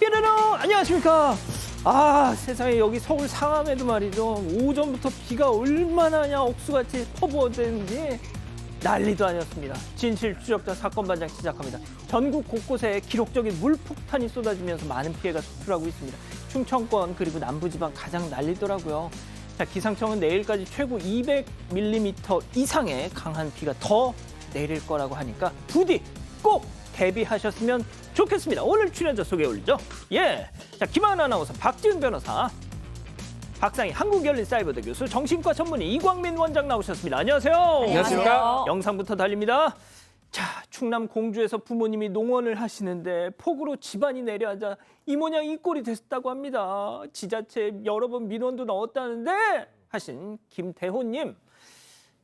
띠르르 안녕하십니까. 세상에 여기 서울 상암에도 말이죠. 오전부터 비가 얼마나 그냥 억수같이 퍼부어대는지 난리도 아니었습니다. 진실 추적자 사건 반장 시작합니다. 전국 곳곳에 기록적인 물폭탄이 쏟아지면서 많은 피해가 속출하고 있습니다. 충청권 그리고 남부지방 가장 난리더라고요. 자, 기상청은 내일까지 최고 200mm 이상의 강한 비가 더 내릴 거라고 하니까 부디 꼭 대비하셨으면 좋겠습니다. 오늘 출연자 소개해 올리죠. 자, 김하은 아나운서, 박지은 변호사, 박상희 한국열린사이버대 교수, 정신과 전문의 이광민 원장 나오셨습니다. 안녕하세요. 안녕하십니까. 영상부터 달립니다. 자, 충남 공주에서 부모님이 농원을 하시는데 폭우로 집안이 내려앉아 이 모양 이 꼴이 됐다고 합니다. 지자체에 여러 번 민원도 넣었다는데 하신 김대호님.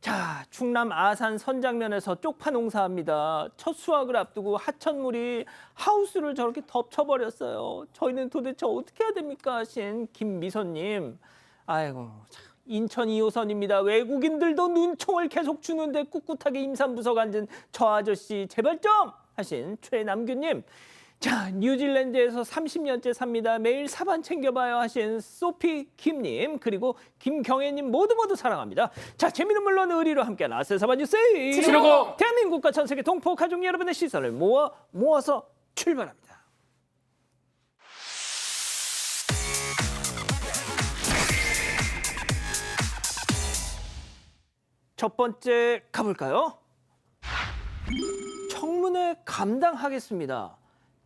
자, 충남 아산 선장면에서 쪽파 농사합니다. 첫 수확을 앞두고 하천물이 하우스를 저렇게 덮쳐버렸어요. 저희는 도대체 어떻게 해야 됩니까? 하신 김미선님. 아이고, 참. 인천 2호선입니다. 외국인들도 눈총을 계속 주는데 꿋꿋하게 임산부석 앉은 저 아저씨 제발 좀 하신 최남규님. 자, 뉴질랜드에서 30년째 삽니다. 매일 사반 챙겨봐요 하신 소피 김님, 그리고 김경애님 모두 사랑합니다. 자, 재미는 물론 의리로 함께하는 아세사반 뉴스 치르고 대한민국과 전 세계 동포 가족 여러분의 시선을 모아서 출발합니다. 첫 번째 가볼까요? 청문회 감당하겠습니다.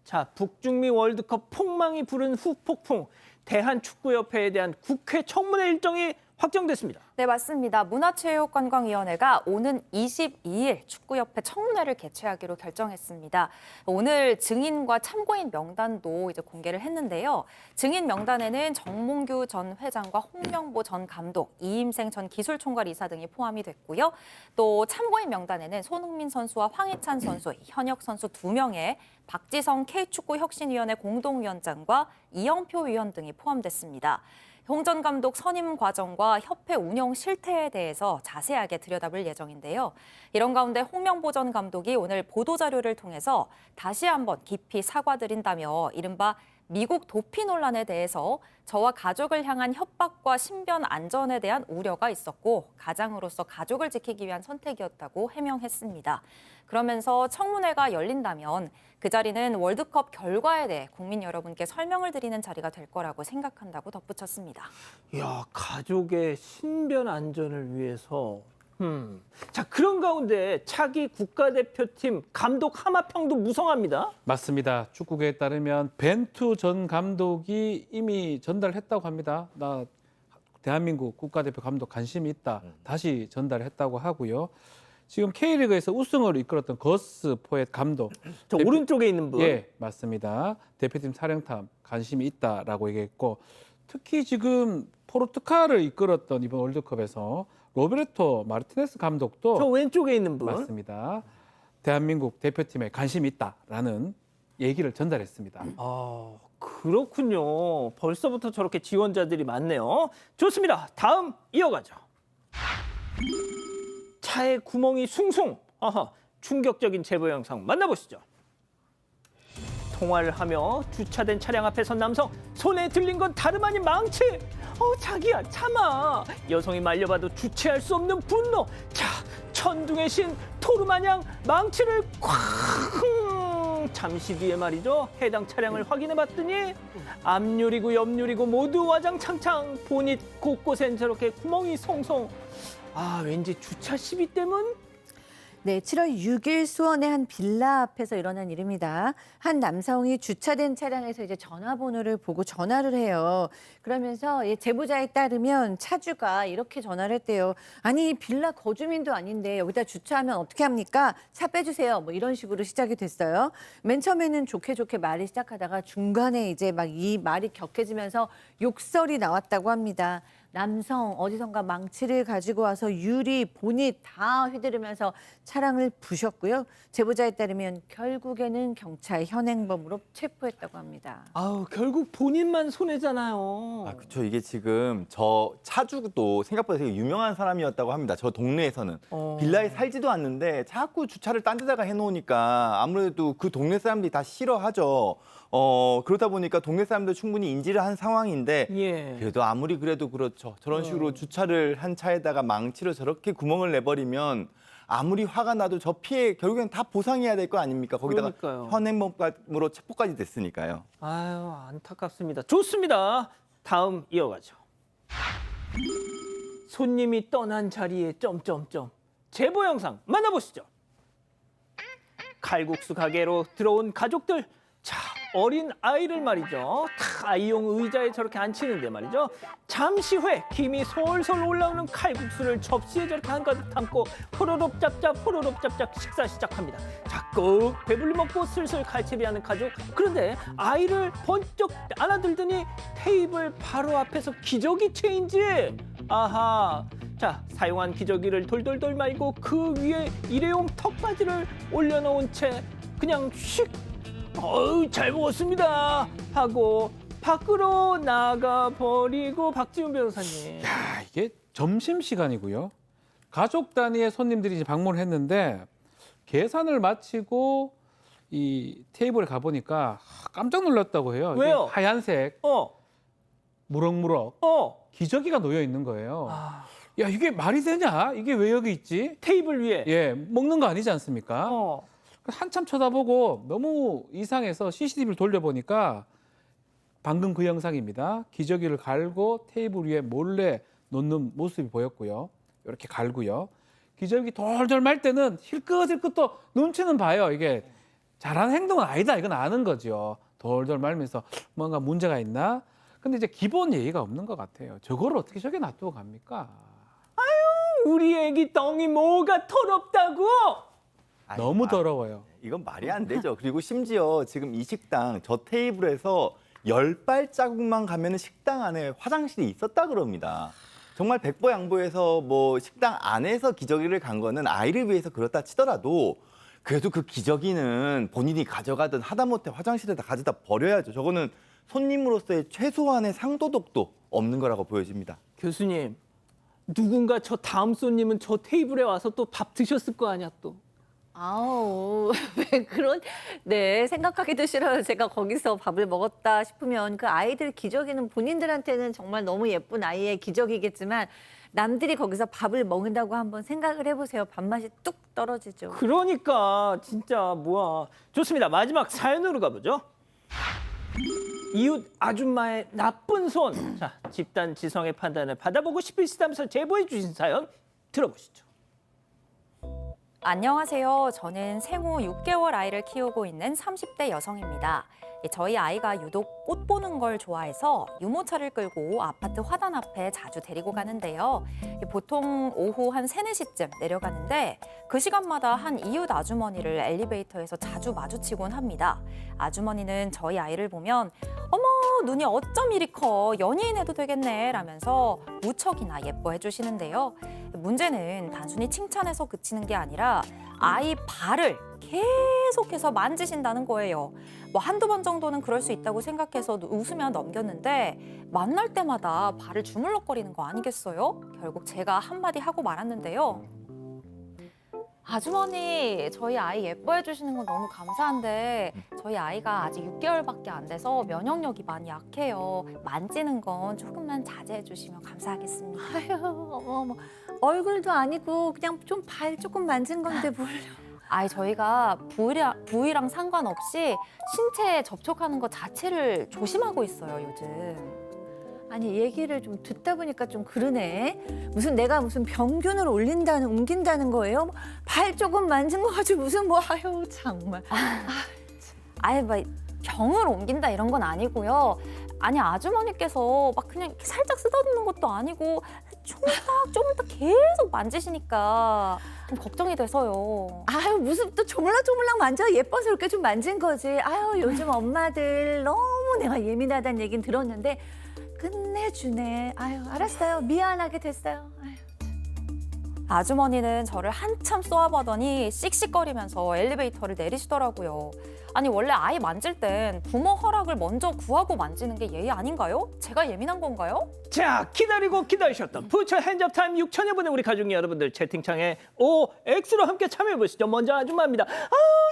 자, 북중미 월드컵 폭망이 부른 후폭풍, 대한축구협회에 대한 국회 청문회 일정이 확정됐습니다. 네, 맞습니다. 문화체육관광위원회가 오는 22일 축구협회 청문회를 개최하기로 결정했습니다. 오늘 증인과 참고인 명단도 이제 공개를 했는데요. 증인 명단에는 정몽규 전 회장과 홍명보 전 감독, 이임생 전 기술총괄 이사 등이 포함이 됐고요. 또 참고인 명단에는 손흥민 선수와 황희찬 선수, 현역 선수 2명에 박지성 K축구혁신위원회 공동위원장과 이영표 위원 등이 포함됐습니다. 홍 전 감독 선임 과정과 협회 운영 실태에 대해서 자세하게 들여다볼 예정인데요. 이런 가운데 홍명보 전 감독이 오늘 보도자료를 통해서 다시 한번 깊이 사과드린다며 이른바 미국 도피 논란에 대해서 저와 가족을 향한 협박과 신변 안전에 대한 우려가 있었고 가장으로서 가족을 지키기 위한 선택이었다고 해명했습니다. 그러면서 청문회가 열린다면 그 자리는 월드컵 결과에 대해 국민 여러분께 설명을 드리는 자리가 될 거라고 생각한다고 덧붙였습니다. 이야, 가족의 신변 안전을 위해서. 자, 그런 가운데 차기 국가대표팀 감독 하마평도 무성합니다. 맞습니다. 축구계에 따르면 벤투 전 감독이 이미 전달했다고 합니다. 나 대한민국 국가대표 감독 관심이 있다. 다시 전달했다고 하고요. 지금 K리그에서 우승을 이끌었던 거스 포엣 감독. 저 오른쪽에 있는 분. 예, 맞습니다. 대표팀 사령탑 관심이 있다라고 얘기했고 특히 지금 포르투갈을 이끌었던 이번 월드컵에서 로베르토 마르티네스 감독도 저 왼쪽에 있는 분. 맞습니다. 대한민국 대표팀에 관심이 있다라는 얘기를 전달했습니다. 그렇군요. 벌써부터 저렇게 지원자들이 많네요. 좋습니다. 다음 이어가죠. 차에 구멍이 숭숭. 충격적인 제보 영상 만나보시죠. 통화를 하며 주차된 차량 앞에 선 남성, 손에 들린 건 다름 아닌 망치. 자기야 참아. 여성이 말려봐도 주체할 수 없는 분노. 자, 천둥의 신 토르마냥 망치를 쾅. 잠시 뒤에 말이죠. 해당 차량을 확인해봤더니 앞유리고 옆유리고 모두 와장창창. 보닛 곳곳엔 저렇게 구멍이 송송. 왠지 주차 시비 때문? 네, 7월 6일 수원의 한 빌라 앞에서 일어난 일입니다. 한 남성이 주차된 차량에서 이제 전화번호를 보고 전화를 해요. 그러면서 제보자에 따르면 차주가 이렇게 전화를 했대요. 아니, 빌라 거주민도 아닌데 여기다 주차하면 어떻게 합니까? 차 빼주세요. 뭐 이런 식으로 시작이 됐어요. 맨 처음에는 좋게 말이 시작하다가 중간에 이제 막 이 말이 격해지면서 욕설이 나왔다고 합니다. 남성 어디선가 망치를 가지고 와서 유리, 보닛 다 휘두르면서 차량을 부셨고요. 제보자에 따르면 결국에는 경찰 현행범으로 체포했다고 합니다. 결국 본인만 손해잖아요. 그렇죠. 이게 지금 저 차주도 생각보다 되게 유명한 사람이었다고 합니다. 저 동네에서는. 빌라에 살지도 않는데 자꾸 주차를 딴 데다가 해놓으니까 아무래도 그 동네 사람들이 다 싫어하죠. 그러다 보니까 동네 사람들 충분히 인지를 한 상황인데 예. 그래도 아무리 그래도 그렇죠. 저런 식으로 주차를 한 차에다가 망치로 저렇게 구멍을 내버리면 아무리 화가 나도 저 피해 결국엔 다 보상해야 될 거 아닙니까? 거기다가 그러니까요. 현행범으로 체포까지 됐으니까요. 아유, 안타깝습니다. 좋습니다. 다음 이어가죠. 손님이 떠난 자리에 점점점. 제보 영상 만나보시죠. 칼국수 가게로 들어온 가족들. 자, 어린 아이를 말이죠. 다 아이용 의자에 저렇게 앉히는데 말이죠. 잠시 후에 김이 솔솔 올라오는 칼국수를 접시에 저렇게 한가득 담고 호로록 짭짭 식사 시작합니다. 자, 꼭 배불리 먹고 슬슬 칼채비하는 가족. 그런데 아이를 번쩍 안아들더니 테이블 바로 앞에서 기저귀 체인지. 아하. 자, 사용한 기저귀를 돌돌돌 말고 그 위에 일회용 턱받이를 올려놓은 채 그냥 휙 어우, 잘 먹었습니다 하고 밖으로 나가버리고. 박지훈 변호사님. 야, 이게 점심시간이고요. 가족 단위의 손님들이 이제 방문을 했는데 계산을 마치고 이 테이블에 가보니까 깜짝 놀랐다고 해요. 이게 왜요? 하얀색 무럭무럭 기저귀가 놓여 있는 거예요. 아, 야, 이게 말이 되냐? 이게 왜 여기 있지? 테이블 위에. 예, 먹는 거 아니지 않습니까? 어. 한참 쳐다보고 너무 이상해서 CCTV를 돌려보니까 방금 그 영상입니다. 기저귀를 갈고 테이블 위에 몰래 놓는 모습이 보였고요. 이렇게 갈고요. 기저귀 돌돌 말 때는 힐끗힐끗 또 눈치는 봐요. 이게 잘하는 행동은 아니다. 이건 아는 거죠. 돌돌 말면서 뭔가 문제가 있나? 근데 이제 기본 예의가 없는 것 같아요. 저거를 어떻게 저게 놔두고 갑니까? 우리 애기 덩이 뭐가 더럽다고? 아니, 너무 더러워요. 이건 말이 안 되죠. 그리고 심지어 지금 이 식당 저 테이블에서 10발자국만 가면 식당 안에 화장실이 있었다 그럽니다. 정말 백보양보해서 뭐 식당 안에서 기저귀를 간 거는 아이를 위해서 그렇다 치더라도 그래도 그 기저귀는 본인이 가져가든 하다못해 화장실에다 가져다 버려야죠. 저거는 손님으로서의 최소한의 상도덕도 없는 거라고 보여집니다. 교수님, 누군가 저 다음 손님은 저 테이블에 와서 또 밥 드셨을 거 아니야 또. 아우, 왜 그런, 네, 생각하기도 싫어요. 제가 거기서 밥을 먹었다 싶으면 그 아이들 기저귀는 본인들한테는 정말 너무 예쁜 아이의 기저귀겠지만 남들이 거기서 밥을 먹는다고 한번 생각을 해보세요. 밥맛이 뚝 떨어지죠. 그러니까 진짜 뭐야. 좋습니다. 마지막 사연으로 가보죠. 이웃 아줌마의 나쁜 손. 자, 집단 지성의 판단을 받아보고 싶으시다면서 제보해 주신 사연 들어보시죠. 안녕하세요. 저는 생후 6개월 아이를 키우고 있는 30대 여성입니다. 저희 아이가 유독 꽃 보는 걸 좋아해서 유모차를 끌고 아파트 화단 앞에 자주 데리고 가는데요. 보통 오후 한 3, 4시쯤 내려가는데 그 시간마다 한 이웃 아주머니를 엘리베이터에서 자주 마주치곤 합니다. 아주머니는 저희 아이를 보면 어머, 눈이 어쩜 이리 커, 연예인 해도 되겠네 라면서 무척이나 예뻐해 주시는데요. 문제는 단순히 칭찬해서 그치는 게 아니라 아이 발을 계속해서 만지신다는 거예요. 뭐 한두 번 정도는 그럴 수 있다고 생각해서 웃으며 넘겼는데 만날 때마다 발을 주물럭거리는 거 아니겠어요? 결국 제가 한마디 하고 말았는데요. 아주머니, 저희 아이 예뻐해 주시는 건 너무 감사한데 저희 아이가 아직 6개월밖에 안 돼서 면역력이 많이 약해요. 만지는 건 조금만 자제해 주시면 감사하겠습니다. 아유, 어머, 얼굴도 아니고 그냥 좀 발 조금 만진 건데 뭘. 아이, 저희가 부위랑 상관없이 신체에 접촉하는 것 자체를 조심하고 있어요, 요즘. 아니, 얘기를 좀 듣다 보니까 좀 그러네. 무슨 내가 무슨 병균을 옮긴다는 거예요? 발 조금 만진 거 가지고 무슨 뭐, 아유, 정말. 아예 막 병을 옮긴다 이런 건 아니고요. 아니, 아주머니께서 막 그냥 이렇게 살짝 쓰다듬는 것도 아니고 조금딱 계속 만지시니까 좀 걱정이 돼서요. 아유, 무슨 또 조물락조물락 만져 예뻐서 이렇게 좀 만진 거지. 아유, 요즘 엄마들 너무 내가 예민하다는 얘긴 들었는데 끝내주네. 아유, 알았어요. 미안하게 됐어요. 아유. 아주머니는 저를 한참 쏘아보더니 씩씩거리면서 엘리베이터를 내리시더라고요. 아니 원래 아이 만질 땐 부모 허락을 먼저 구하고 만지는 게 예의 아닌가요? 제가 예민한 건가요? 자, 기다리고 기다리셨던 부처 핸즈업 타임 6천여 분의 우리 가족 여러분들 채팅창에 OX로 함께 참여해 보시죠. 먼저 아줌마입니다.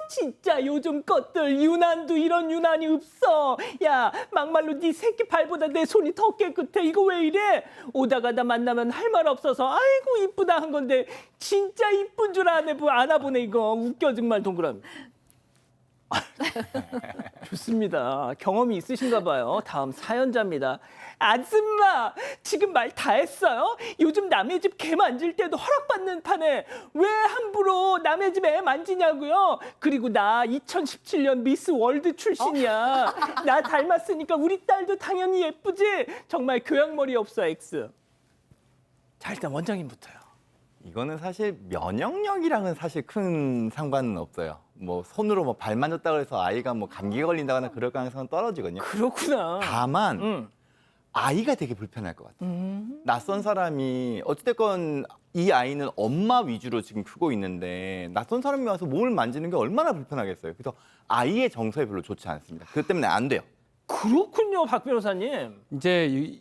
진짜 요즘 것들 유난도 이런 유난이 없어. 야, 막말로 네 새끼 발보다 내 손이 더 깨끗해. 이거 왜 이래? 오다가 나 만나면 할 말 없어서 아이고 이쁘다 한 건데 진짜 이쁜 줄 아나 보네 이거. 웃겨 정말 동그라미. 좋습니다. 경험이 있으신가 봐요. 다음 사연자입니다. 아줌마, 지금 말 다 했어요? 요즘 남의 집 개 만질 때도 허락받는 판에 왜 함부로 남의 집 애 만지냐고요? 그리고 나 2017년 미스 월드 출신이야. 나 닮았으니까 우리 딸도 당연히 예쁘지? 정말 교양머리 없어, X. 자, 일단 원장님부터요. 이거는 사실 면역력이랑은 사실 큰 상관은 없어요. 뭐 손으로 뭐 발 만졌다고 해서 아이가 뭐 감기가 걸린다거나 그럴 가능성은 떨어지거든요. 그렇구나. 다만 아이가 되게 불편할 것 같아요. 낯선 사람이 어찌됐건 이 아이는 엄마 위주로 지금 크고 있는데 낯선 사람이 와서 몸을 만지는 게 얼마나 불편하겠어요. 그래서 아이의 정서에 별로 좋지 않습니다. 그것 때문에 안 돼요. 그렇군요, 박 변호사님. 이제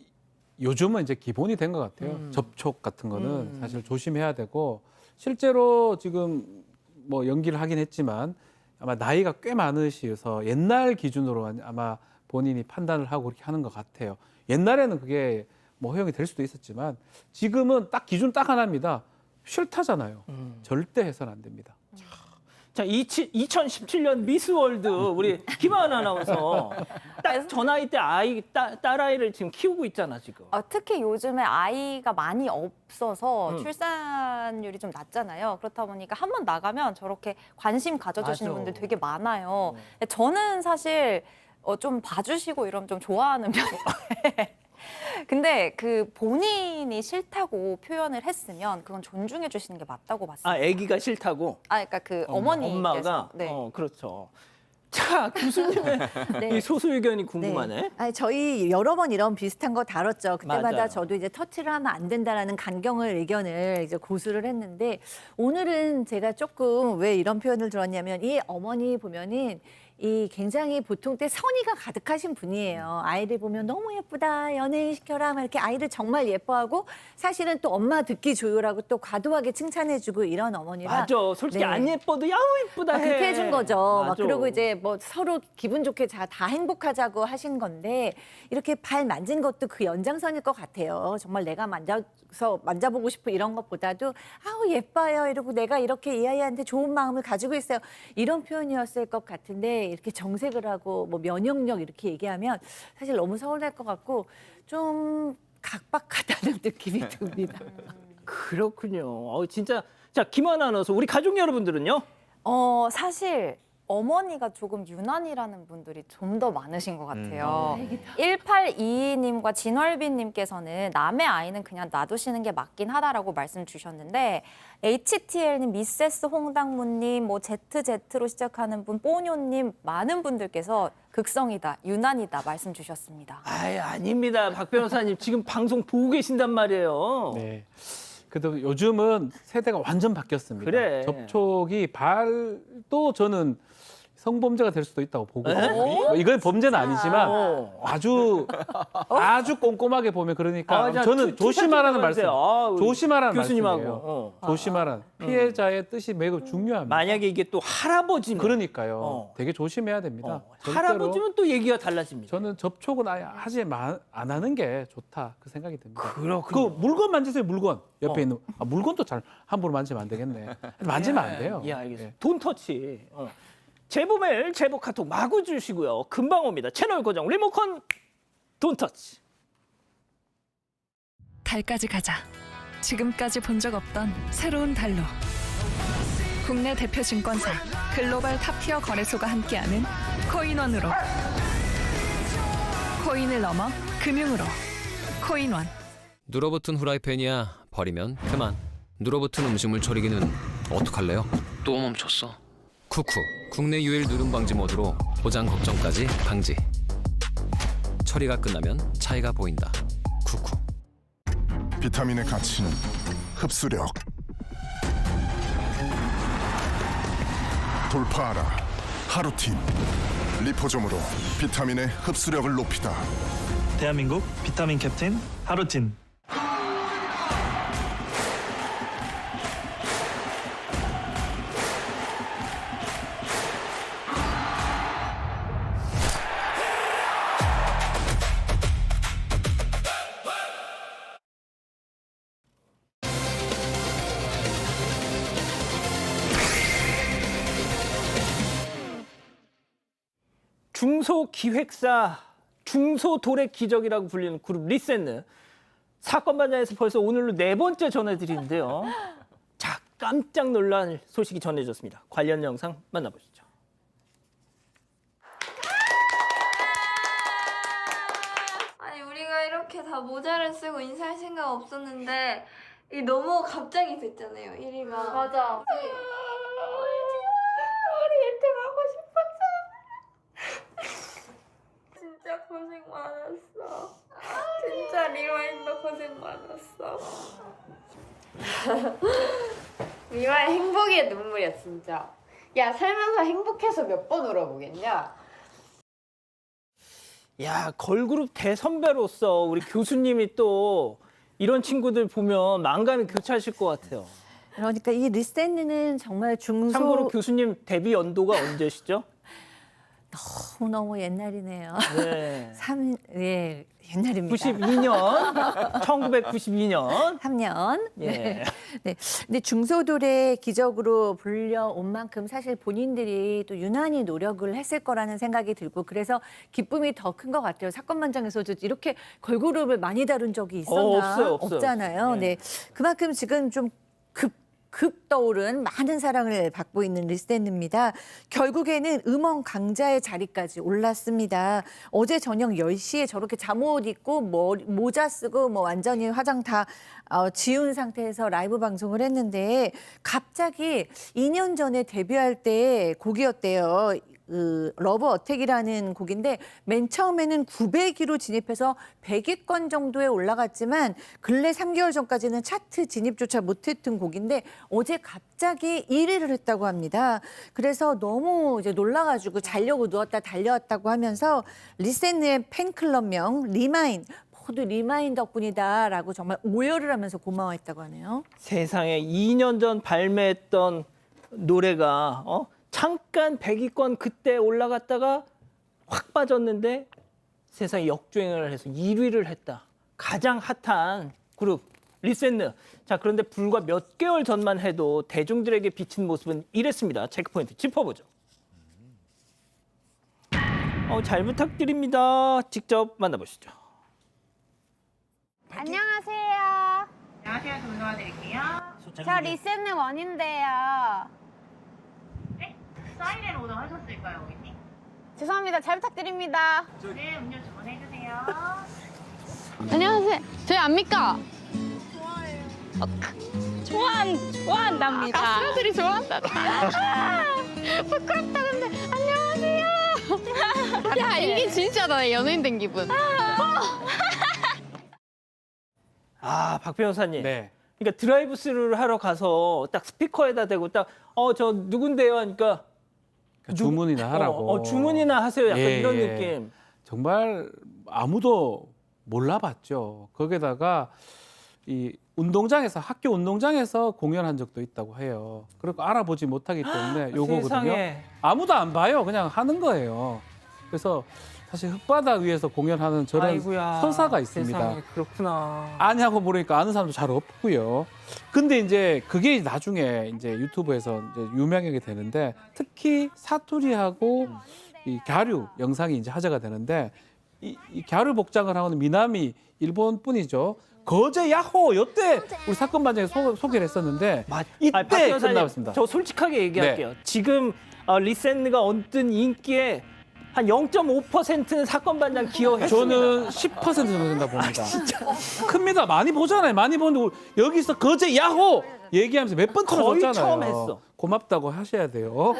요즘은 이제 기본이 된 것 같아요. 접촉 같은 거는 사실 조심해야 되고 실제로 지금 뭐 연기를 하긴 했지만 아마 나이가 꽤 많으셔서 옛날 기준으로 아마 본인이 판단을 하고 그렇게 하는 것 같아요. 옛날에는 그게 뭐 허용이 될 수도 있었지만 지금은 딱 기준 딱 하나입니다. 싫다잖아요. 절대 해서는 안 됩니다. 자, 2017년 미스월드 우리 김하은 아나운서 딱 저 나이 때 딸아이를 지금 키우고 있잖아 지금. 특히 요즘에 아이가 많이 없어서 출산율이 좀 낮잖아요. 그렇다 보니까 한 번 나가면 저렇게 관심 가져주시는 맞아. 분들 되게 많아요. 근데 저는 사실 좀 봐주시고 이러면 좀 좋아하는 편인데 근데 그 본인이 싫다고 표현을 했으면 그건 존중해 주시는 게 맞다고 봤어요. 아기가 싫다고. 그러니까 그 어머니께서. 엄마가. 네. 그렇죠. 자, 교수님의 네. 이 소수 의견이 궁금하네. 네. 아니, 저희 여러 번 이런 비슷한 거 다뤘죠. 그때마다 맞아요. 저도 이제 터치를 하면 안 된다라는 간경을 의견을 이제 고수를 했는데 오늘은 제가 조금 왜 이런 표현을 들었냐면 이 어머니 보면은 이 굉장히 보통 때 선의가 가득하신 분이에요. 아이를 보면 너무 예쁘다, 연예인 시켜라, 막 이렇게 아이를 정말 예뻐하고 사실은 또 엄마 듣기 조율하고 또 과도하게 칭찬해주고 이런 어머니라. 맞아. 솔직히 네. 안 예뻐도 야우 예쁘다 해. 그렇게 해준 거죠. 막 맞아. 그리고 이제 뭐 서로 기분 좋게 다 행복하자고 하신 건데 이렇게 발 만진 것도 그 연장선일 것 같아요. 정말 내가 만져보고 싶고 이런 것보다도 아우 예뻐요 이러고 내가 이렇게 이 아이한테 좋은 마음을 가지고 있어요. 이런 표현이었을 것 같은데 이렇게 정색을 하고 뭐 면역력 이렇게 얘기하면 사실 너무 서운할 것 같고 좀 각박하다는 느낌이 듭니다. 그렇군요. 진짜. 자, 김하은 아나운서 우리 가족 여러분들은요? 사실 어머니가 조금 유난이라는 분들이 좀 더 많으신 것 같아요. 1822님과 진월빈님께서는 남의 아이는 그냥 놔두시는 게 맞긴 하다라고 말씀 주셨는데 HTL님, 미세스 홍당무님, 뭐 ZZ로 시작하는 분, 뽀뇨님 많은 분들께서 극성이다, 유난이다 말씀 주셨습니다. 아닙니다. 박 변호사님 지금 방송 보고 계신단 말이에요. 네. 그래도 요즘은 세대가 완전 바뀌었습니다. 그래. 접촉이 발도 저는 성범죄가 될 수도 있다고 보거든요. 이건 범죄는 아니지만 아주 꼼꼼하게 보면 그러니까 자, 저는 조심하라는 말씀. 조심하라는 교수님하고. 말씀이에요. 조심하라는 피해자의 뜻이 매우 중요합니다. 만약에 이게 또 할아버지면 그러니까요. 되게 조심해야 됩니다. 절대로 할아버지면 또 얘기가 달라집니다. 저는 접촉은 아예 안 하는 게 좋다 그 생각이 듭니다. 그렇군요. 그 물건 만지세요. 물건 옆에 있는 물건도 잘 함부로 만지면 안 되겠네. 만지면 안 돼요. 예, 알겠습니다. 돈 터치. 제보 메일, 제보 카톡 마구 주시고요. 금방 옵니다. 채널 고정 리모컨 돈 터치. 달까지 가자. 지금까지 본 적 없던 새로운 달로. 국내 대표 증권사 글로벌 탑티어 거래소가 함께하는 코인원으로. 코인을 넘어 금융으로. 코인원. 눌어붙은 후라이팬이야 버리면 그만. 눌어붙은 음식물 처리기는 어떡할래요? 또 멈췄어. 쿠쿠, 국내 유일 누름 방지 모드로 고장 걱정까지 방지. 처리가 끝나면 차이가 보인다. 쿠쿠. 비타민의 가치는 흡수력. 돌파하라. 하루틴. 리포점으로 비타민의 흡수력을 높이다. 대한민국 비타민 캡틴 하루틴. 중소기획사, 중소도래 기적이라고 불리는 그룹 리센느. 사건 반장에서 벌써 오늘로 4번째 전해드리는데요. 자, 깜짝 놀랄 소식이 전해졌습니다. 관련 영상 만나보시죠. 아니 우리가 이렇게 다 모자를 쓰고 인사할 생각 없었는데 이 너무 갑자기 됐잖아요. 1위가. 맞아. 우리 1등 하고 싶었잖아. 진짜 고생 많았어. 진짜 리와인도 고생 많았어. 리와인 행복의 눈물이야 진짜. 야 살면서 행복해서 몇 번 울어보겠냐? 야, 걸그룹 대선배로서 우리 교수님이 또 이런 친구들 보면 만감이 교차하실 것 같아요. 그러니까 이 리센느는 정말 참고로 교수님 데뷔 연도가 언제시죠? 너무 옛날이네요. 네. 옛날입니다. 92년, 1992년. 3년. 예. 네. 근데 중소도래 기적으로 불려온 만큼 사실 본인들이 또 유난히 노력을 했을 거라는 생각이 들고 그래서 기쁨이 더 큰 것 같아요. 사건 반장에서도 이렇게 걸그룹을 많이 다룬 적이 있었나? 없어요. 없잖아요. 예. 네. 그만큼 지금 좀 급 떠오른 많은 사랑을 받고 있는 리센느입니다. 결국에는 음원 강자의 자리까지 올랐습니다. 어제 저녁 10시에 저렇게 잠옷 입고 모자 쓰고 완전히 화장 다 지운 상태에서 라이브 방송을 했는데 갑자기 2년 전에 데뷔할 때 곡이었대요. 러브 어택이라는 곡인데 맨 처음에는 900위로 진입해서 100위권 정도에 올라갔지만 근래 3개월 전까지는 차트 진입조차 못했던 곡인데 어제 갑자기 1위를 했다고 합니다. 그래서 너무 이제 놀라가지고 자려고 누웠다 달려왔다고 하면서 리센느의 팬클럽명 리마인 모두 리마인 덕분이다라고 정말 오열을 하면서 고마워했다고 하네요. 세상에 2년 전 발매했던 노래가 잠깐 100위권 그때 올라갔다가 확 빠졌는데 세상에 역주행을 해서 1위를 했다. 가장 핫한 그룹 리센느. 자, 그런데 불과 몇 개월 전만 해도 대중들에게 비친 모습은 이랬습니다. 체크포인트 짚어보죠. 잘 부탁드립니다. 직접 만나보시죠. 안녕하세요. 안녕하세요. 좀 도와드릴게요. 저 리센느 원인데요. 사이렌 오더 하셨을까요, 고객님? 죄송합니다. 잘 부탁드립니다. 네, 음료 주문해주세요. 안녕하세요. 저희 압니까? 좋아한답니다. 가수들이 좋아한다. 부끄럽다 근데 안녕하세요. 야 이게 진짜다 연예인 된 기분. 박 변호사님. 네. 그러니까 드라이브 스루를 하러 가서 딱 스피커에다 대고 딱 저 누군데요 하니까 주문이나 하라고. 주문이나 하세요. 약간 예, 이런 예. 느낌. 정말 아무도 몰라봤죠. 거기다가 이 운동장에서 학교 운동장에서 공연한 적도 있다고 해요. 그리고 알아보지 못하기 때문에 요거거든요. 세상에. 아무도 안 봐요. 그냥 하는 거예요. 그래서 사실 흙바닥 위에서 공연하는 저런 아이고야, 서사가 있습니다. 세상에, 그렇구나. 아냐고 물으니까 아는 사람도 잘 없고요. 근데 이제 그게 나중에 이제 유튜브에서 이제 유명하게 되는데 특히 사투리하고 이 갸류 영상이 이제 화제가 되는데 이 갸류 복장을 하고는 미남이 일본 분이죠. 거제 야호 요때 우리 사건 반장에 소개를 했었는데 이때 끝나왔습니다. 저 솔직하게 얘기할게요. 지금 리센느가 얻은 인기에 한 0.5%는 사건 반장 기여했습니다. 저는 10% 정도 된다 봅니다. 진짜 큽니다. 많이 보잖아요. 많이 보는데 여기서 거제 야호 얘기하면서 몇 번 거의 틀어줬잖아요. 처음 했어. 고맙다고 하셔야 돼요.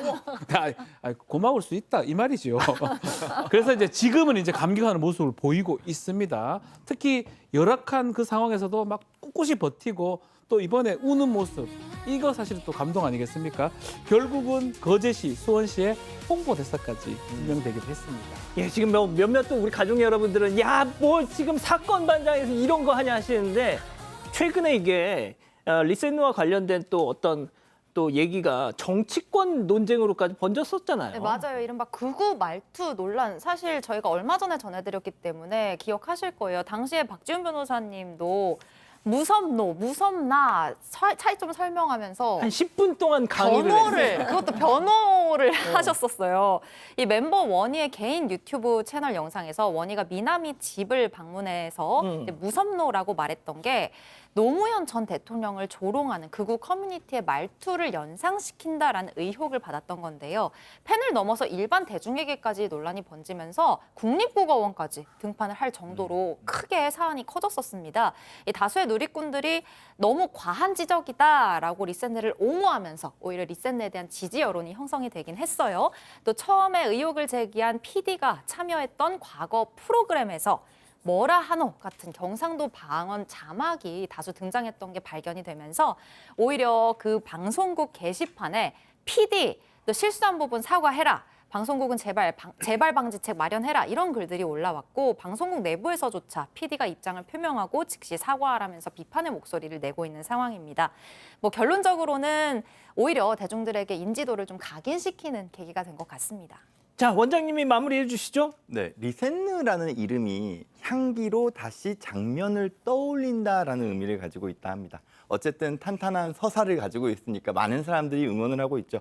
고마울 수 있다 이 말이죠. 그래서 이제 지금은 이제 감격하는 모습을 보이고 있습니다. 특히 열악한 그 상황에서도 막 꿋꿋이 버티고 또 이번에 우는 모습 이거 사실 또 감동 아니겠습니까? 결국은 거제시, 수원시의 홍보대사까지 임명되기도 했습니다. 예, 지금 몇몇 또 우리 가족 여러분들은 야, 뭐 지금 사건 반장에서 이런 거 하냐 하시는데 최근에 이게 리센누와 관련된 또 어떤 또 얘기가 정치권 논쟁으로까지 번졌었잖아요. 네, 맞아요. 이른바 극우 말투 논란. 사실 저희가 얼마 전에 전해드렸기 때문에 기억하실 거예요. 당시에 박지훈 변호사님도 무섭노, 무섭나 차이점 설명하면서 한 10분 동안 강의를 했어요. 그것도 변호를 하셨었어요. 이 멤버 원희의 개인 유튜브 채널 영상에서 원희가 미나미 집을 방문해서 이제 무섭노라고 말했던 게 노무현 전 대통령을 조롱하는 극우 커뮤니티의 말투를 연상시킨다라는 의혹을 받았던 건데요. 팬을 넘어서 일반 대중에게까지 논란이 번지면서 국립국어원까지 등판을 할 정도로 크게 사안이 커졌었습니다. 이 다수의 누리꾼들이 너무 과한 지적이다라고 리센네를 옹호하면서 오히려 리센네에 대한 지지 여론이 형성이 되긴 했어요. 또 처음에 의혹을 제기한 PD가 참여했던 과거 프로그램에서 뭐라 하노 같은 경상도 방언 자막이 다수 등장했던 게 발견이 되면서 오히려 그 방송국 게시판에 PD 너 실수한 부분 사과해라. 방송국은 재발 방지책 마련해라 이런 글들이 올라왔고 방송국 내부에서조차 PD가 입장을 표명하고 즉시 사과하라면서 비판의 목소리를 내고 있는 상황입니다. 뭐 결론적으로는 오히려 대중들에게 인지도를 좀 각인시키는 계기가 된 것 같습니다. 자, 원장님이 마무리해 주시죠. 네, 리센느라는 이름이 향기로 다시 장면을 떠올린다라는 의미를 가지고 있다 합니다. 어쨌든 탄탄한 서사를 가지고 있으니까 많은 사람들이 응원을 하고 있죠.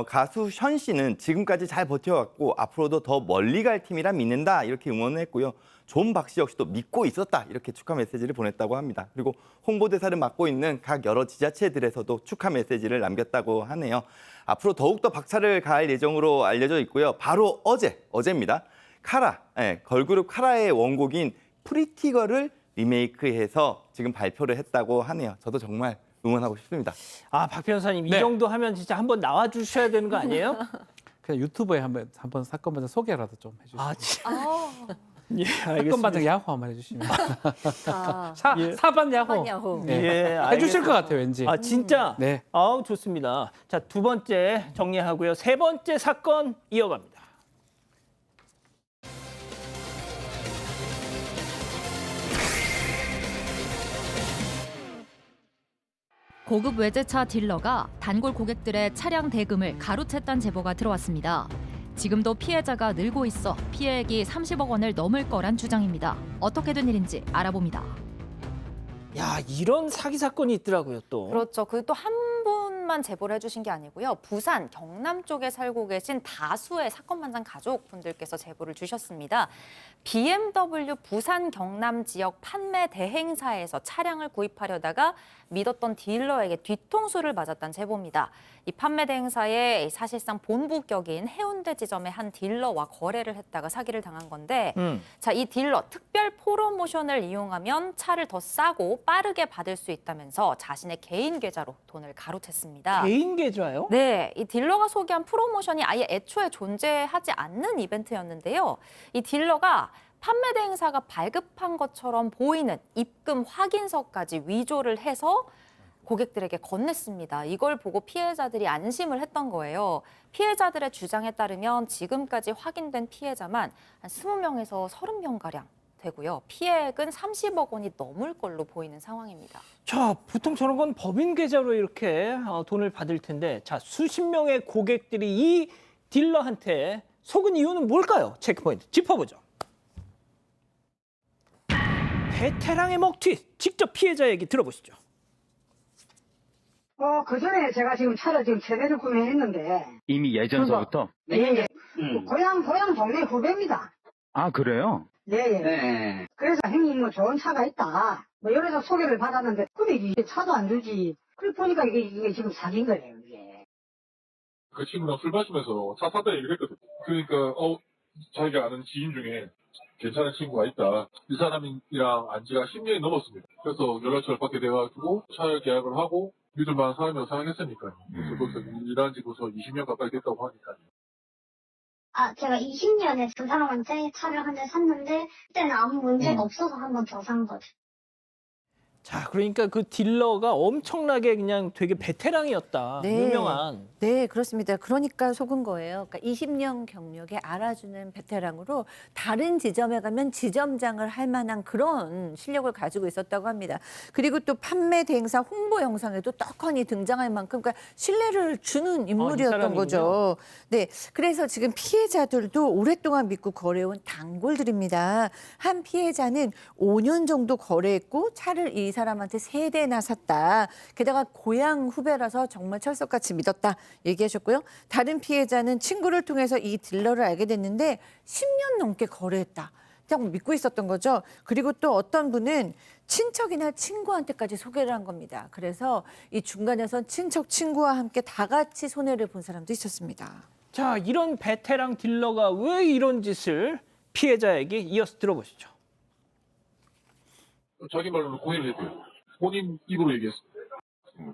가수 션 씨는 지금까지 잘 버텨왔고 앞으로도 더 멀리 갈 팀이라 믿는다 이렇게 응원을 했고요. 존 박 씨 역시도 믿고 있었다 이렇게 축하 메시지를 보냈다고 합니다. 그리고 홍보대사를 맡고 있는 각 여러 지자체들에서도 축하 메시지를 남겼다고 하네요. 앞으로 더욱더 박차를 가할 예정으로 알려져 있고요. 바로 어제입니다. 카라, 걸그룹 카라의 원곡인 프리티걸을 리메이크해서 지금 발표를 했다고 하네요. 저도 정말 응원하고 싶습니다. 아, 박 변호사님 이 네. 정도 하면 진짜 한번 나와 주셔야 되는 거 아니에요? 그냥 유튜브에 한번 사건 반장 소개라도 좀 해주시면. 아, 예, 사건 알겠습니다. 반장 야호 한번 해주시면. 아, 예. 사반 야호. 사반야호. 네. 예, 해주실 것 알겠습니다. 같아요, 왠지. 아, 진짜? 네. 아우, 좋습니다. 자, 두 번째 정리하고요. 세 번째 사건 이어갑니다. 고급 외제차 딜러가 단골 고객들의 차량 대금을 가로챘다는 제보가 들어왔습니다. 지금도 피해자가 늘고 있어 피해액이 30억 원을 넘을 거란 주장입니다. 어떻게 된 일인지 알아봅니다. 야, 이런 사기 사건이 있더라고요, 또. 그렇죠. 그 또 한 분만 제보를 해주신 게 아니고요. 부산, 경남 쪽에 살고 계신 다수의 사건 반장 가족분들께서 제보를 주셨습니다. BMW 부산, 경남 지역 판매 대행사에서 차량을 구입하려다가 믿었던 딜러에게 뒤통수를 맞았다는 제보입니다. 이 판매 대행사의 사실상 본부격인 해운대 지점의 한 딜러와 거래를 했다가 사기를 당한 건데 자, 이 딜러 특별 프로모션을 이용하면 차를 더 싸고 빠르게 받을 수 있다면서 자신의 개인 계좌로 돈을 가로챘습니다. 개인 계좌요? 네, 이 딜러가 소개한 프로모션이 아예 애초에 존재하지 않는 이벤트였는데요. 이 딜러가 판매 대행사가 발급한 것처럼 보이는 입금 확인서까지 위조를 해서 고객들에게 건넸습니다. 이걸 보고 피해자들이 안심을 했던 거예요. 피해자들의 주장에 따르면 지금까지 확인된 피해자만 한 20명에서 30명가량 되고요. 피해액은 30억 원이 넘을 걸로 보이는 상황입니다. 자, 보통 저런 건 법인 계좌로 이렇게 돈을 받을 텐데, 자, 수십 명의 고객들이 이 딜러한테 속은 이유는 뭘까요? 체크포인트 짚어보죠. 베테랑의 먹튀, 직접 피해자 얘기 들어보시죠. 그전에 제가 지금 차를 지금 세대를 구매했는데. 이미 예전서부터? 예. 고향 동네 후배입니다. 아, 그래요? 예. 그래서 형님 뭐 좋은 차가 있다. 뭐 이래서 소개를 받았는데 금액이 차도 안 주지. 그래 보니까 이게 지금 사기인 거예요, 이게. 그 친구랑 술 마시면서 차 샀다 얘기를 했거든. 그러니까 자기가 아는 지인 중에 괜찮은 친구가 있다. 이 사람이랑 안 지가 10년이 넘었습니다. 그래서 연락처를 받게 돼가지고 차를 계약을 하고 믿을 만한 사람이라고 생각했으니까요. 그래서 거기서 일한 지 벌써 20년 가까이 됐다고 하니까요. 제가 20년에 그 사람한테 차를 한 대 샀는데 그때는 아무 문제가 없어서 한 번 더 산 거죠. 자, 그러니까 그 딜러가 엄청나게 그냥 되게 베테랑이었다. 네. 유명한. 네, 그렇습니다. 그러니까 속은 거예요. 그러니까 20년 경력에 알아주는 베테랑으로 다른 지점에 가면 지점장을 할 만한 그런 실력을 가지고 있었다고 합니다. 그리고 또 판매 대행사 홍보 영상에도 떡하니 등장할 만큼 그러니까 신뢰를 주는 인물이었던 사람이군요. 거죠. 네, 그래서 지금 피해자들도 오랫동안 믿고 거래해온 단골들입니다. 한 피해자는 5년 정도 거래했고 차를 이 사람한테 3대나 샀다. 게다가 고향 후배라서 정말 철석같이 믿었다 얘기하셨고요. 다른 피해자는 친구를 통해서 이 딜러를 알게 됐는데 10년 넘게 거래했다. 그냥 믿고 있었던 거죠. 그리고 또 어떤 분은 친척이나 친구한테까지 소개를 한 겁니다. 그래서 이 중간에선 친척, 친구와 함께 다 같이 손해를 본 사람도 있었습니다. 자, 이런 베테랑 딜러가 왜 이런 짓을 피해자에게 이어서 들어보시죠. 자기 말로는 고의를 했고요. 본인 입으로 얘기했습니다.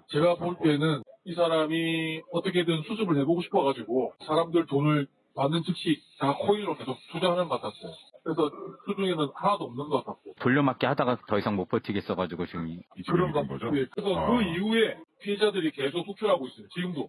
제가 볼 때는 이 사람이 어떻게든 수습을 해보고 싶어가지고 사람들 돈을 받는 즉시 다 코인으로 계속 투자하는 것 같았어요. 그래서 그 중에는 하나도 없는 것 같고. 돌려막기 하다가 더 이상 못 버티겠어가지고 지금 그런 거죠. 그래서 그 이후에 피해자들이 계속 속출하고 있어요. 지금도.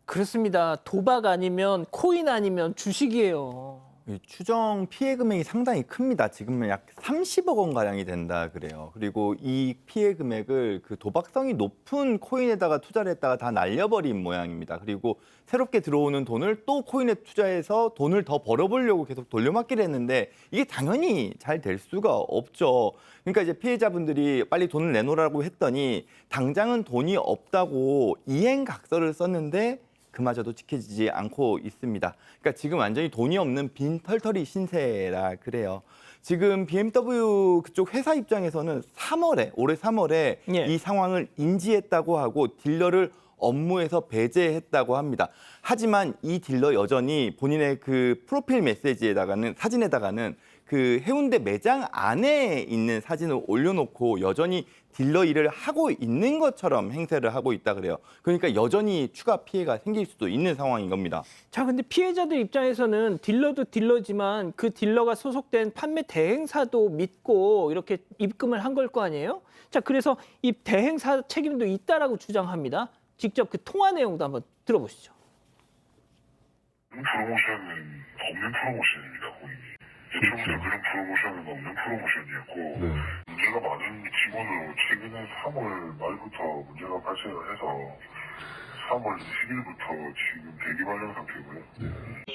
그렇습니다. 도박 아니면 코인 아니면 주식이에요. 추정 피해 금액이 상당히 큽니다. 지금은 약 30억 원 가량이 된다 그래요. 그리고 이 피해 금액을 그 도박성이 높은 코인에다가 투자를 했다가 다 날려버린 모양입니다. 그리고 새롭게 들어오는 돈을 또 코인에 투자해서 돈을 더 벌어보려고 계속 돌려막기를 했는데 이게 당연히 잘 될 수가 없죠. 그러니까 이제 피해자분들이 빨리 돈을 내놓으라고 했더니 당장은 돈이 없다고 이행각서를 썼는데 그마저도 지켜지지 않고 있습니다. 그러니까 지금 완전히 돈이 없는 빈털터리 신세라 그래요. 지금 BMW 그쪽 회사 입장에서는 올해 3월에 예. 이 상황을 인지했다고 하고 딜러를 업무에서 배제했다고 합니다. 하지만 이 딜러 여전히 본인의 그 프로필 메시지에다가는 사진에다가는 그 해운대 매장 안에 있는 사진을 올려놓고 여전히 딜러 일을 하고 있는 것처럼 행세를 하고 있다 그래요. 그러니까 여전히 추가 피해가 생길 수도 있는 상황인 겁니다. 자, 근데 피해자들 입장에서는 딜러도 딜러지만 그 딜러가 소속된 판매 대행사도 믿고 이렇게 입금을 한 걸 거 아니에요? 자, 그래서 이 대행사 책임도 있다라고 주장합니다. 직접 그 통화 내용도 한번 들어보시죠. 프로모션은 없는 프로모션입니다, 본인이. 예초부터 그런 프로모션은 없는 프로모션이었고 문제가 많은 직원으로 최근에 3월 말부터 문제가 발생을 해서 3월 20일부터 지금 대기 발령 상태고요.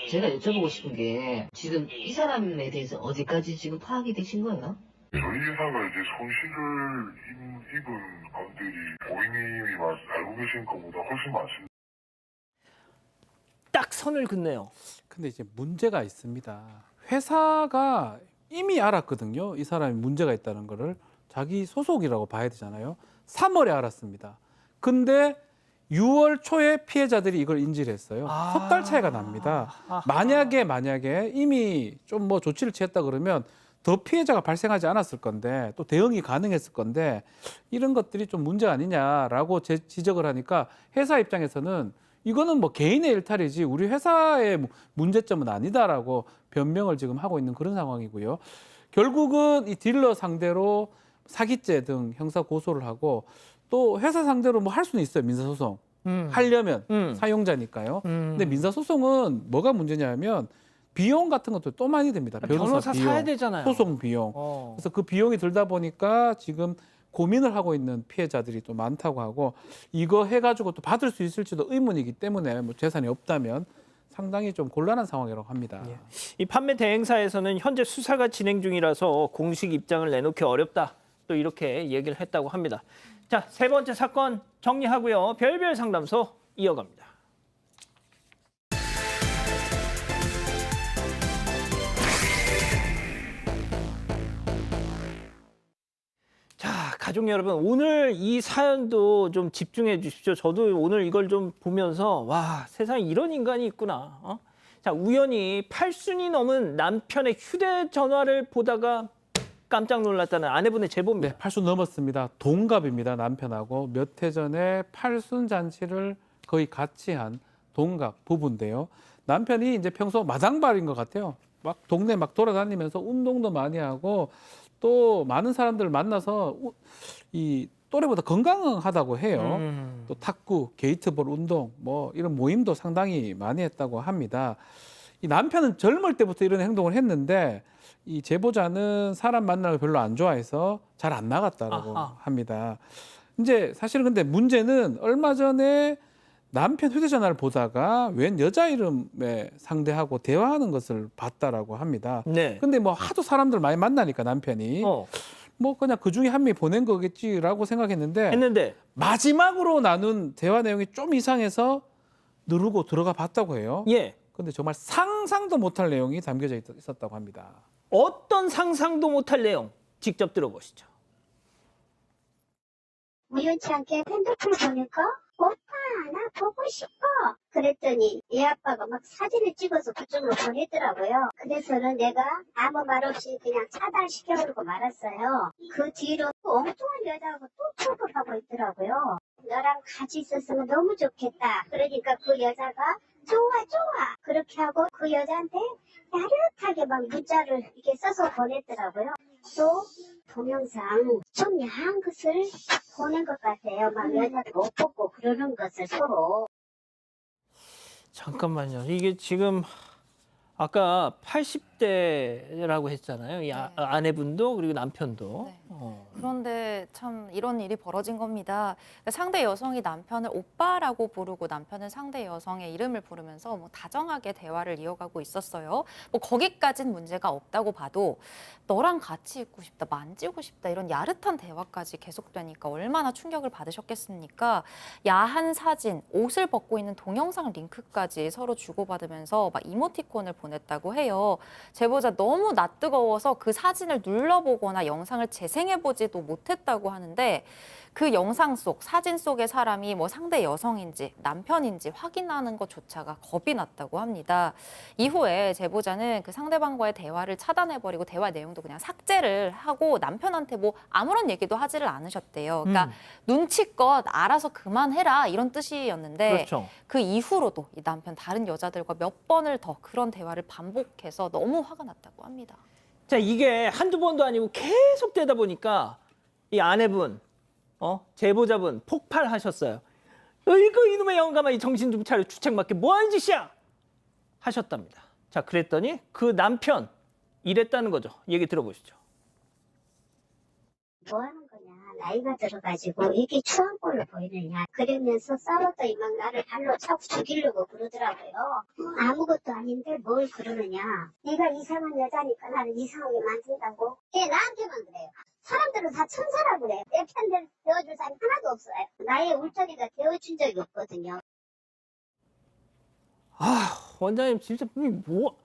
제가 여쭤보고 싶은 게 지금 이 사람에 대해서 어디까지 지금 파악이 되신 거예요? 저희 회사가 이제 손실을 입은 건들이 고객님이 알고 계신 것보다 훨씬 많습니다. 딱 선을 긋네요. 근데 이제 문제가 있습니다. 회사가 이미 알았거든요. 이 사람이 문제가 있다는 거를 자기 소속이라고 봐야 되잖아요. 3월에 알았습니다. 근데 6월 초에 피해자들이 이걸 인지를 했어요. 석 달 차이가 납니다. 만약에 이미 좀 뭐 조치를 취했다 그러면 더 피해자가 발생하지 않았을 건데 또 대응이 가능했을 건데 이런 것들이 좀 문제 아니냐라고 지적을 하니까 회사 입장에서는 이거는 뭐 개인의 일탈이지 우리 회사의 문제점은 아니다라고 변명을 지금 하고 있는 그런 상황이고요. 결국은 이 딜러 상대로 사기죄 등 형사 고소를 하고 또 회사 상대로 뭐 할 수는 있어요. 민사소송. 하려면 사용자니까요. 근데 민사소송은 뭐가 문제냐면 비용 같은 것도 또 많이 듭니다. 변호사 비용, 사야 되잖아요. 소송 비용. 그래서 그 비용이 들다 보니까 지금 고민을 하고 있는 피해자들이 또 많다고 하고 이거 해가지고 또 받을 수 있을지도 의문이기 때문에 뭐 재산이 없다면 상당히 좀 곤란한 상황이라고 합니다. 예. 이 판매 대행사에서는 현재 수사가 진행 중이라서 공식 입장을 내놓기 어렵다. 또 이렇게 얘기를 했다고 합니다. 자, 세 번째 사건 정리하고요. 별별 상담소 이어갑니다. 자, 가족 여러분, 오늘 이 사연도 좀 집중해 주십시오. 저도 오늘 이걸 좀 보면서 와, 세상에 이런 인간이 있구나. 자, 우연히 8순이 넘은 남편의 휴대전화를 보다가 깜짝 놀랐다는 아내분의 제보입니다. 네, 8순 넘었습니다. 동갑입니다. 남편하고 몇 해 전에 8순 잔치를 거의 같이 한 동갑 부부인데요. 남편이 이제 평소 마당발인 것 같아요. 막 동네 막 돌아다니면서 운동도 많이 하고 또 많은 사람들 만나서 이 또래보다 건강하다고 해요. 또 탁구, 게이트볼 운동 뭐 이런 모임도 상당히 많이 했다고 합니다. 이 남편은 젊을 때부터 이런 행동을 했는데 이 제보자는 사람 만나는 걸 별로 안 좋아해서 잘 안 나갔다라고 합니다. 이제 사실은 근데 문제는 얼마 전에 남편 휴대전화를 보다가 웬 여자 이름에 상대하고 대화하는 것을 봤다라고 합니다. 네. 근데 뭐 하도 사람들 많이 만나니까 남편이 뭐 그냥 그 중에 한 명이 보낸 거겠지라고 생각했는데 마지막으로 나눈 대화 내용이 좀 이상해서 누르고 들어가 봤다고 해요. 예. 근데 정말 상상도 못할 내용이 담겨져 있었다고 합니다. 어떤 상상도 못할 내용 직접 들어보시죠. 우연치 않게 핸드폰 보니까 오빠 나 보고 싶어 그랬더니 얘 아빠가 막 사진을 찍어서 그쪽으로 보냈더라고요. 그래서는 내가 아무 말 없이 그냥 차단시켜버리고 말았어요. 그 뒤로 엉뚱한 여자하고 또 톡을 하고 있더라고요. 너랑 같이 있었으면 너무 좋겠다. 그러니까 그 여자가 좋아 그렇게 하고 그 여자한테 야릇하게 막 문자를 이렇게 써서 보냈더라고요. 또 동영상 좀 야한 것을 보낸 것 같아요. 막 여자도 못 보고 그러는 것을 서로. 잠깐만요. 이게 지금 아까 80대라고 했잖아요. 이 아내분도 그리고 남편도. 그런데 참 이런 일이 벌어진 겁니다. 그러니까 상대 여성이 남편을 오빠라고 부르고 남편은 상대 여성의 이름을 부르면서 뭐 다정하게 대화를 이어가고 있었어요. 뭐 거기까진 문제가 없다고 봐도 너랑 같이 있고 싶다, 만지고 싶다 이런 야릇한 대화까지 계속되니까 얼마나 충격을 받으셨겠습니까? 야한 사진, 옷을 벗고 있는 동영상 링크까지 서로 주고받으면서 막 이모티콘을 보냈다고 해요. 제보자 너무 낯뜨거워서 그 사진을 눌러보거나 영상을 재생해보지도 못했다고 하는데 그 영상 속, 사진 속의 사람이 뭐 상대 여성인지 남편인지 확인하는 것조차가 겁이 났다고 합니다. 이후에 제보자는 그 상대방과의 대화를 차단해버리고 대화 내용도 그냥 삭제를 하고 남편한테 뭐 아무런 얘기도 하지를 않으셨대요. 그러니까 눈치껏 알아서 그만해라 이런 뜻이었는데 그렇죠. 그 이후로도 이 남편 다른 여자들과 몇 번을 더 그런 대화를 반복해서 너무 화가 났다고 합니다. 자, 이게 한두 번도 아니고 계속 되다 보니까 이 아내분, 제보자분 폭발하셨어요. 어이구 이놈의 영감아 이 정신 좀 차려 주책 맞게 뭐하는 짓이야 하셨답니다. 자, 그랬더니 그 남편 이랬다는 거죠. 얘기 들어보시죠. 뭐 하는 거냐. 나이가 들어가지고 이게 추한꼴로 보이느냐. 그러면서 싸웠더니 막 나를 발로 차고 죽이려고 그러더라고요. 아무것도 아닌데 뭘 그러느냐. 네가 이상한 여자니까 나를 이상하게 만든다고. 걔 나한테만 그래요. 사람들은 다 천사라고 그래요. 내 편들 되어줄 사람이 하나도 없어요. 나의 울타리가 되어준 적이 없거든요. 원장님 진짜 뭐...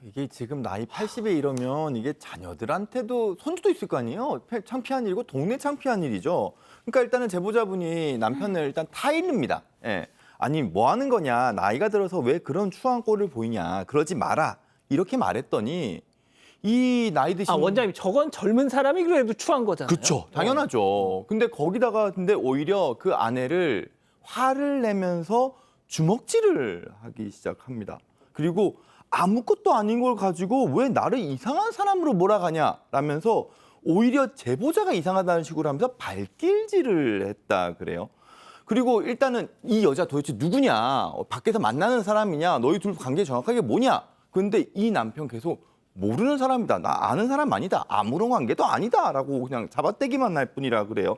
이게 지금 나이 80에 이러면 이게 자녀들한테도 손주도 있을 거 아니에요. 창피한 일이고 동네 창피한 일이죠. 그러니까 일단은 제보자분이 남편을 일단 타일릅니다. 예. 아니 뭐 하는 거냐. 나이가 들어서 왜 그런 추한 꼴을 보이냐. 그러지 마라. 이렇게 말했더니 이 나이 드신 원장님 저건 젊은 사람이 그래도 추한 거잖아요. 그렇죠. 당연하죠. 근데 거기다가 오히려 그 아내를 화를 내면서 주먹질을 하기 시작합니다. 그리고 아무것도 아닌 걸 가지고 왜 나를 이상한 사람으로 몰아가냐라면서 오히려 제보자가 이상하다는 식으로 하면서 발길질을 했다 그래요. 그리고 일단은 이 여자 도대체 누구냐, 밖에서 만나는 사람이냐, 너희 둘 관계 정확하게 뭐냐. 그런데 이 남편 계속 모르는 사람이다, 나 아는 사람 아니다, 아무런 관계도 아니다라고 그냥 잡아떼기만 할 뿐이라 그래요.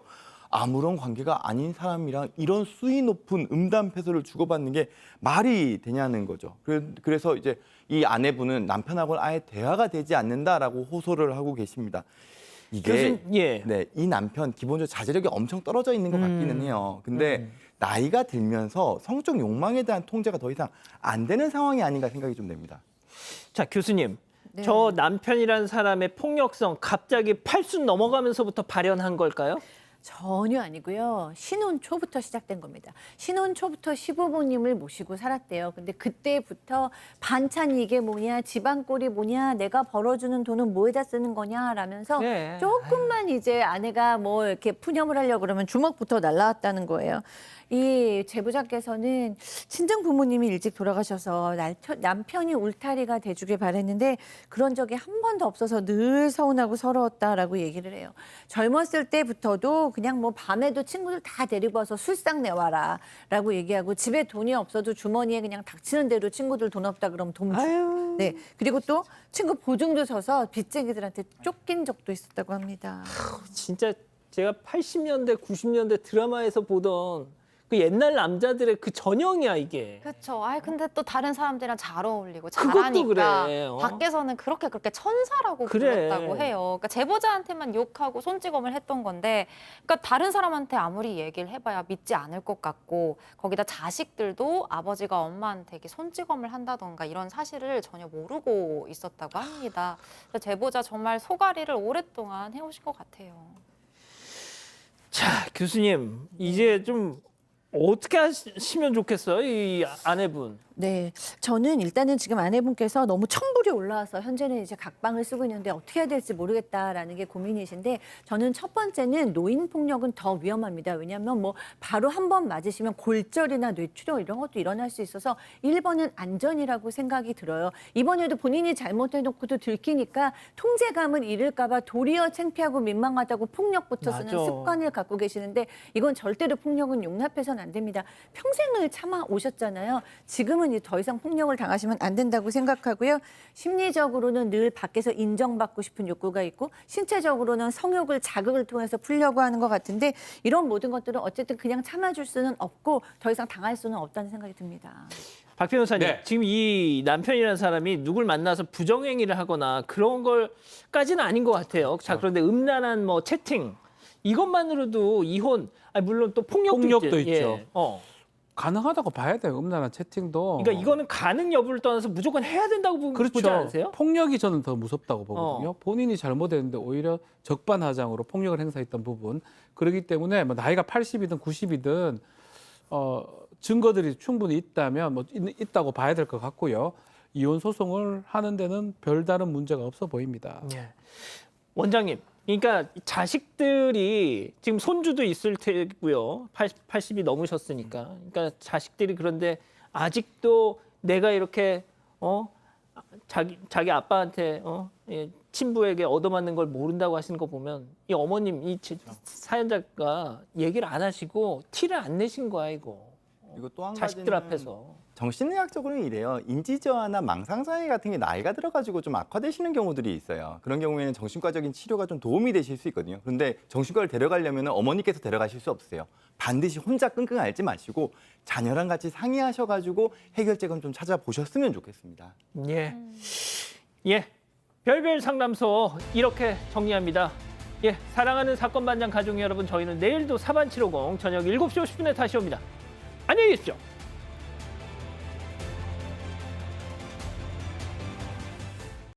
아무런 관계가 아닌 사람이랑 이런 수위 높은 음담패소를 주고받는 게 말이 되냐는 거죠. 그래서 이제 이 아내분은 남편하고는 아예 대화가 되지 않는다라고 호소를 하고 계십니다. 이게 네, 이 남편 기본적으로 자제력이 엄청 떨어져 있는 것 같기는 해요. 근데 나이가 들면서 성적 욕망에 대한 통제가 더 이상 안 되는 상황이 아닌가 생각이 좀 됩니다. 자, 교수님. 저 남편이라는 사람의 폭력성 갑자기 80 넘어가면서부터 발현한 걸까요? 전혀 아니고요. 신혼 초부터 시작된 겁니다. 신혼 초부터 시부모님을 모시고 살았대요. 근데 그때부터 반찬이 이게 뭐냐, 집안꼴이 뭐냐, 내가 벌어주는 돈은 뭐에다 쓰는 거냐 라면서 네. 조금만 이제 아내가 뭐 이렇게 푸념을 하려고 그러면 주먹부터 날라왔다는 거예요. 이 제보자께서는 친정 부모님이 일찍 돌아가셔서 남편이 울타리가 돼주길 바랬는데 그런 적이 한 번도 없어서 늘 서운하고 서러웠다라고 얘기를 해요. 젊었을 때부터도 그냥 뭐 밤에도 친구들 다 데리고 와서 술상 내와라 라고 얘기하고 집에 돈이 없어도 주머니에 그냥 닥치는 대로 친구들 돈 없다 그러면 돈 주고. 네. 그리고 또 친구 보증도 서서 빚쟁이들한테 쫓긴 적도 있었다고 합니다. 진짜 제가 80년대, 90년대 드라마에서 보던 그 옛날 남자들의 그 전형이야 이게. 그렇죠. 아 근데 또 다른 사람들이랑 잘 어울리고 그것도 잘하니까 그래, 어? 밖에서는 그렇게 천사라고 그래. 불렀다고 해요. 그러니까 제보자한테만 욕하고 손찌검을 했던 건데, 그러니까 다른 사람한테 아무리 얘기를 해봐야 믿지 않을 것 같고, 거기다 자식들도 아버지가 엄마한테 이렇게 손찌검을 한다던가 이런 사실을 전혀 모르고 있었다고 합니다. 그래서 제보자 정말 소가리를 오랫동안 해오신 것 같아요. 자, 교수님 이제 좀 어떻게 하시면 좋겠어요, 이 아내분? 네, 저는 일단은 지금 아내분께서 너무 천불이 올라와서 현재는 이제 각방을 쓰고 있는데 어떻게 해야 될지 모르겠다라는 게 고민이신데, 저는 첫 번째는 노인 폭력은 더 위험합니다. 왜냐하면 뭐 바로 한 번 맞으시면 골절이나 뇌출혈 이런 것도 일어날 수 있어서 1번은 안전이라고 생각이 들어요. 이번에도 본인이 잘못해놓고도 들키니까 통제감을 잃을까 봐 도리어 창피하고 민망하다고 폭력부터 쓰는 맞아. 습관을 갖고 계시는데, 이건 절대로 폭력은 용납해서는 안 됩니다. 평생을 참아 오셨잖아요. 지금은 이제 더 이상 폭력을 당하시면 안 된다고 생각하고요. 심리적으로는 늘 밖에서 인정받고 싶은 욕구가 있고, 신체적으로는 성욕을 자극을 통해서 풀려고 하는 것 같은데, 이런 모든 것들은 어쨌든 그냥 참아줄 수는 없고 더 이상 당할 수는 없다는 생각이 듭니다. 박 변호사님, 네. 지금 이 남편이라는 사람이 누굴 만나서 부정행위를 하거나 그런 걸까지는 아닌 것 같아요. 자, 그런데 음란한 뭐 채팅 이것만으로도 이혼, 아니 물론 또 폭력도 있죠. 예. 가능하다고 봐야 돼요. 음란한 채팅도. 그러니까 이거는 가능 여부를 떠나서 무조건 해야 된다고 보지 그렇죠. 않으세요? 폭력이 저는 더 무섭다고 보거든요. 본인이 잘못했는데 오히려 적반하장으로 폭력을 행사했던 부분. 그렇기 때문에 뭐 나이가 80이든 90이든 증거들이 충분히 있다면 뭐 있다고 봐야 될 것 같고요. 이혼 소송을 하는 데는 별다른 문제가 없어 보입니다. 예. 원장님, 그러니까 자식들이 지금 손주도 있을 테고요. 80이 넘으셨으니까. 그러니까 자식들이 그런데 아직도 내가 이렇게 자기 아빠한테 예, 친부에게 얻어맞는 걸 모른다고 하시는 거 보면 이 어머님, 이 사연자가 얘기를 안 하시고 티를 안 내신 거야 이거. 이거 또 한 자식들 가지는 앞에서. 정신의학적으로는 이래요. 인지저하나 망상장애 같은 게 나이가 들어가지고 좀 악화되시는 경우들이 있어요. 그런 경우에는 정신과적인 치료가 좀 도움이 되실 수 있거든요. 그런데 정신과를 데려가려면 어머니께서 데려가실 수 없어요. 반드시 혼자 끙끙 앓지 마시고 자녀랑 같이 상의하셔가지고 해결책은 좀 찾아보셨으면 좋겠습니다. 예. 예. 별별 상담소 이렇게 정리합니다. 예. 사랑하는 사건 반장 가족 여러분, 저희는 내일도 사반 750 저녁 7시 50분에 다시 옵니다. 안녕히 계십시오.